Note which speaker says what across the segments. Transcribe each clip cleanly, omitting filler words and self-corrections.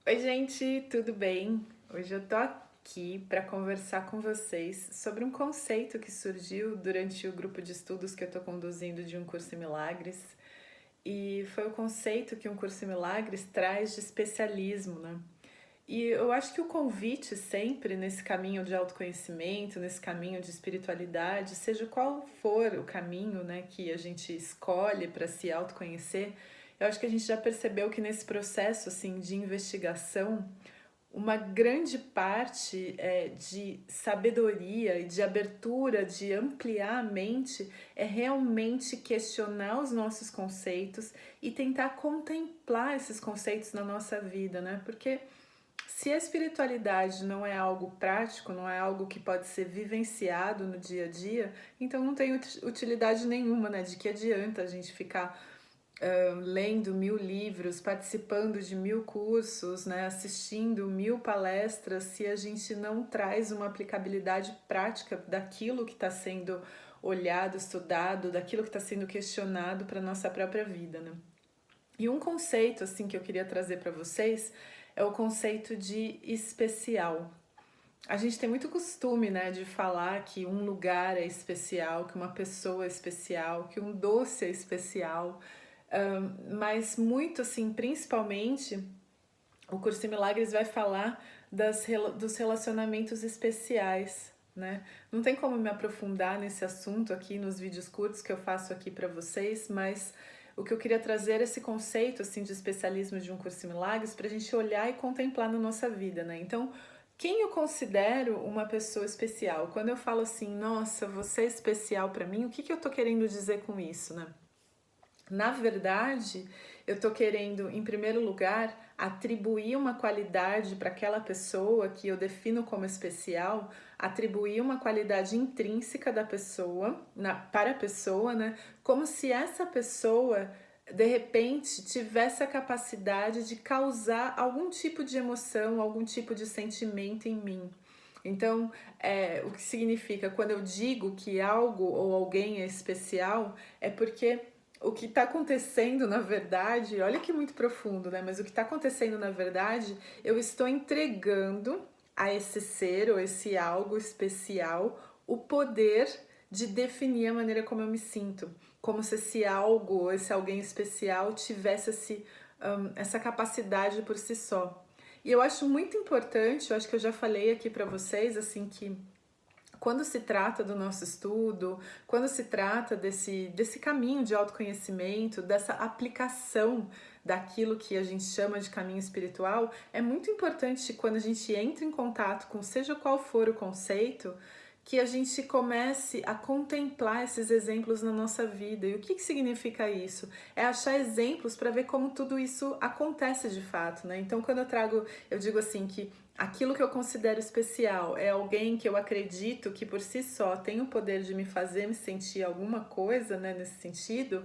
Speaker 1: Oi, gente, tudo bem? Hoje eu tô aqui para conversar com vocês sobre um conceito que surgiu durante o grupo de estudos que eu tô conduzindo de um curso em milagres. E foi o conceito que um curso em milagres traz de especialismo, né? E eu acho que o convite sempre nesse caminho de autoconhecimento, nesse caminho de espiritualidade, seja qual for o caminho, né, que a gente escolhe para se autoconhecer, eu acho que a gente já percebeu que nesse processo assim de investigação, uma grande parte de sabedoria e de abertura, de ampliar a mente, é realmente questionar os nossos conceitos e tentar contemplar esses conceitos na nossa vida, né? Porque se a espiritualidade não é algo prático, não é algo que pode ser vivenciado no dia a dia, então não tem utilidade nenhuma, né? De que adianta a gente ficar lendo 1000 livros, participando de 1000 cursos, né? Assistindo 1000 palestras, se a gente não traz uma aplicabilidade prática daquilo que está sendo olhado, estudado, daquilo que está sendo questionado para nossa própria vida, né? E um conceito assim que eu queria trazer para vocês é o conceito de especial. A gente tem muito costume, né, de falar que um lugar é especial, que uma pessoa é especial, que um doce é especial, mas muito assim, principalmente, o Curso em Milagres vai falar dos relacionamentos especiais, né? Não tem como me aprofundar nesse assunto aqui nos vídeos curtos que eu faço aqui para vocês, mas o que eu queria trazer é esse conceito assim de especialismo de um Curso em Milagres para a gente olhar e contemplar na nossa vida, né? Então, quem eu considero uma pessoa especial? Quando eu falo assim, nossa, você é especial para mim, o que eu tô querendo dizer com isso, né? Na verdade, eu estou querendo, em primeiro lugar, atribuir uma qualidade para aquela pessoa que eu defino como especial, atribuir uma qualidade intrínseca da pessoa, para a pessoa, né? Como se essa pessoa, de repente, tivesse a capacidade de causar algum tipo de emoção, algum tipo de sentimento em mim. Então, o que significa quando eu digo que algo ou alguém é especial, é porque o que está acontecendo na verdade, olha que muito profundo, né? Mas o que está acontecendo na verdade, eu estou entregando a esse ser ou esse algo especial o poder de definir a maneira como eu me sinto, como se esse algo, esse alguém especial tivesse essa capacidade por si só. E eu acho muito importante, eu acho que eu já falei aqui para vocês, assim, que quando se trata do nosso estudo, quando se trata desse caminho de autoconhecimento, dessa aplicação daquilo que a gente chama de caminho espiritual, é muito importante quando a gente entra em contato com seja qual for o conceito, que a gente comece a contemplar esses exemplos na nossa vida. E o que significa isso? É achar exemplos para ver como tudo isso acontece de fato, né? Então, quando eu digo assim que aquilo que eu considero especial é alguém que eu acredito que por si só tem o poder de me fazer me sentir alguma coisa, né, nesse sentido,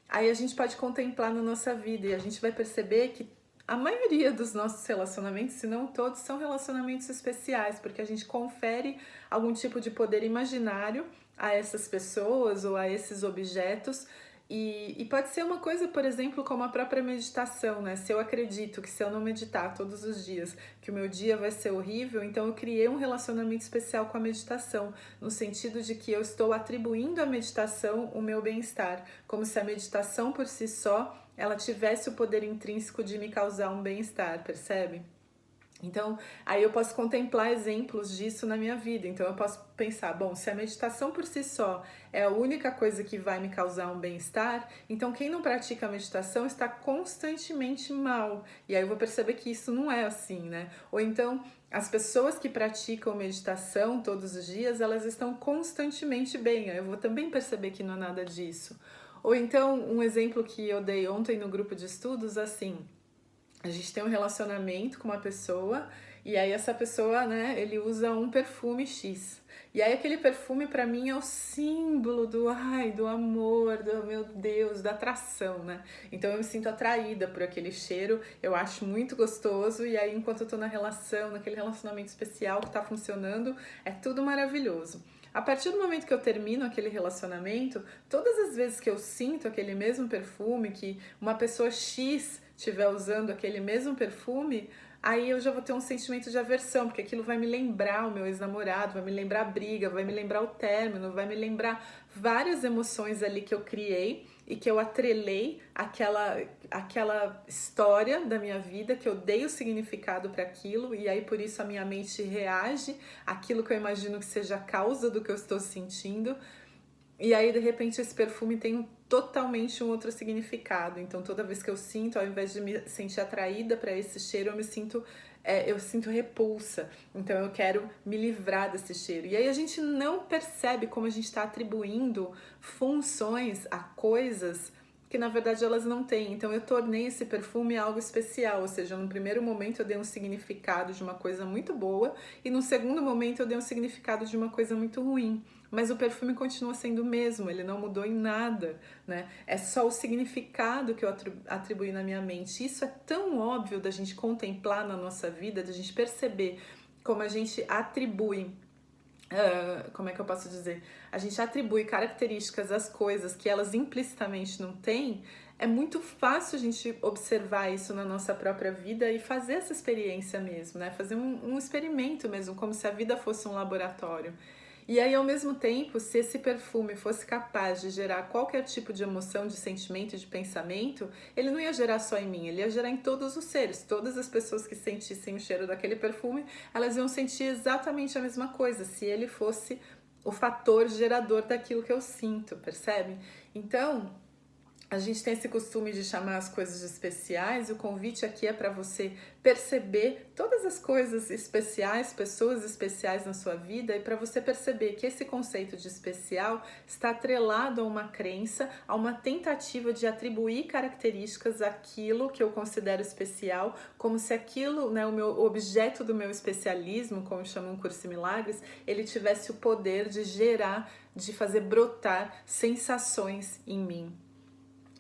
Speaker 1: aí a gente pode contemplar na nossa vida e a gente vai perceber que a maioria dos nossos relacionamentos, se não todos, são relacionamentos especiais, porque a gente confere algum tipo de poder imaginário a essas pessoas ou a esses objetos. E pode ser uma coisa, por exemplo, como a própria meditação, né? Se eu acredito que se eu não meditar todos os dias, que o meu dia vai ser horrível, então eu criei um relacionamento especial com a meditação, no sentido de que eu estou atribuindo à meditação o meu bem-estar, como se a meditação por si só ela tivesse o poder intrínseco de me causar um bem-estar, percebe? Então, aí eu posso contemplar exemplos disso na minha vida. Então, eu posso pensar, bom, se a meditação por si só é a única coisa que vai me causar um bem-estar, então quem não pratica a meditação está constantemente mal. E aí eu vou perceber que isso não é assim, né? Ou então, as pessoas que praticam meditação todos os dias, elas estão constantemente bem. Aí eu vou também perceber que não é nada disso. Ou então, um exemplo que eu dei ontem no grupo de estudos, assim, a gente tem um relacionamento com uma pessoa e aí essa pessoa, né, ele usa um perfume X. E aí aquele perfume para mim é o símbolo do amor, do meu Deus, da atração, né? Então eu me sinto atraída por aquele cheiro, eu acho muito gostoso e aí enquanto eu tô na relação, naquele relacionamento especial que tá funcionando, é tudo maravilhoso. A partir do momento que eu termino aquele relacionamento, todas as vezes que eu sinto aquele mesmo perfume que uma pessoa X estiver usando aquele mesmo perfume, aí eu já vou ter um sentimento de aversão, porque aquilo vai me lembrar o meu ex-namorado, vai me lembrar a briga, vai me lembrar o término, vai me lembrar várias emoções ali que eu criei e que eu atrelei aquela história da minha vida, que eu dei o significado para aquilo, e aí por isso a minha mente reage àquilo que eu imagino que seja a causa do que eu estou sentindo. E aí, de repente, esse perfume tem totalmente um outro significado. Então, toda vez que eu sinto, ao invés de me sentir atraída para esse cheiro, eu sinto repulsa. Então, eu quero me livrar desse cheiro. E aí, a gente não percebe como a gente está atribuindo funções a coisas que na verdade elas não têm. Então eu tornei esse perfume algo especial, ou seja, no primeiro momento eu dei um significado de uma coisa muito boa e no segundo momento eu dei um significado de uma coisa muito ruim. Mas o perfume continua sendo o mesmo, ele não mudou em nada, né? É só o significado que eu atribuí na minha mente. Isso é tão óbvio da gente contemplar na nossa vida, da gente perceber como a gente atribui como é que eu posso dizer? A gente atribui características às coisas que elas implicitamente não têm. É muito fácil a gente observar isso na nossa própria vida e fazer essa experiência mesmo, né? Fazer um experimento mesmo, como se a vida fosse um laboratório. E aí, ao mesmo tempo, se esse perfume fosse capaz de gerar qualquer tipo de emoção, de sentimento, de pensamento, ele não ia gerar só em mim, ele ia gerar em todos os seres. Todas as pessoas que sentissem o cheiro daquele perfume, elas iam sentir exatamente a mesma coisa, se ele fosse o fator gerador daquilo que eu sinto, percebe? Então, a gente tem esse costume de chamar as coisas de especiais, e o convite aqui é para você perceber todas as coisas especiais, pessoas especiais na sua vida, e para você perceber que esse conceito de especial está atrelado a uma crença, a uma tentativa de atribuir características àquilo que eu considero especial, como se aquilo, né, o objeto do meu especialismo, como chamam Curso em Milagres, ele tivesse o poder de gerar, de fazer brotar sensações em mim.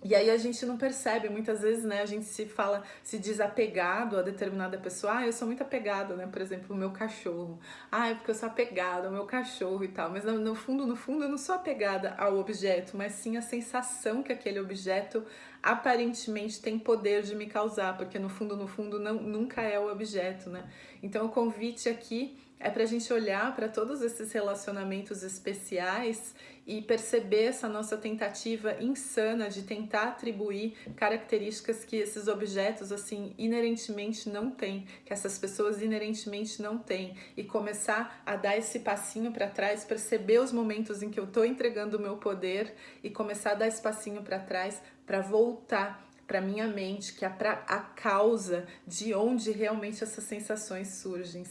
Speaker 1: E aí a gente não percebe, muitas vezes, né, a gente se diz apegado a determinada pessoa. Ah, eu sou muito apegado, né, por exemplo, o meu cachorro. Ah, é porque eu sou apegado ao meu cachorro e tal. Mas no fundo, eu não sou apegada ao objeto, mas sim a sensação que aquele objeto aparentemente tem poder de me causar, porque no fundo, nunca é o objeto, né? Então o convite aqui é pra gente olhar para todos esses relacionamentos especiais e perceber essa nossa tentativa insana de tentar atribuir características que esses objetos, assim, inerentemente não têm, que essas pessoas inerentemente não têm, e começar a dar esse passinho para trás, perceber os momentos em que eu tô entregando o meu poder e começar a dar esse passinho para trás para voltar para minha mente, que é a causa de onde realmente essas sensações surgem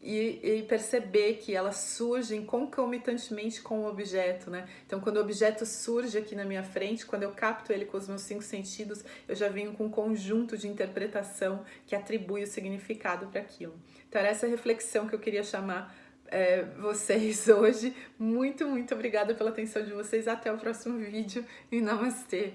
Speaker 1: e perceber que elas surgem concomitantemente com o objeto, né? Então, quando o objeto surge aqui na minha frente, quando eu capto ele com os meus 5 sentidos, eu já venho com um conjunto de interpretação que atribui o significado para aquilo. Então, era essa reflexão que eu queria chamar vocês hoje. Muito, muito obrigada pela atenção de vocês. Até o próximo vídeo e namastê!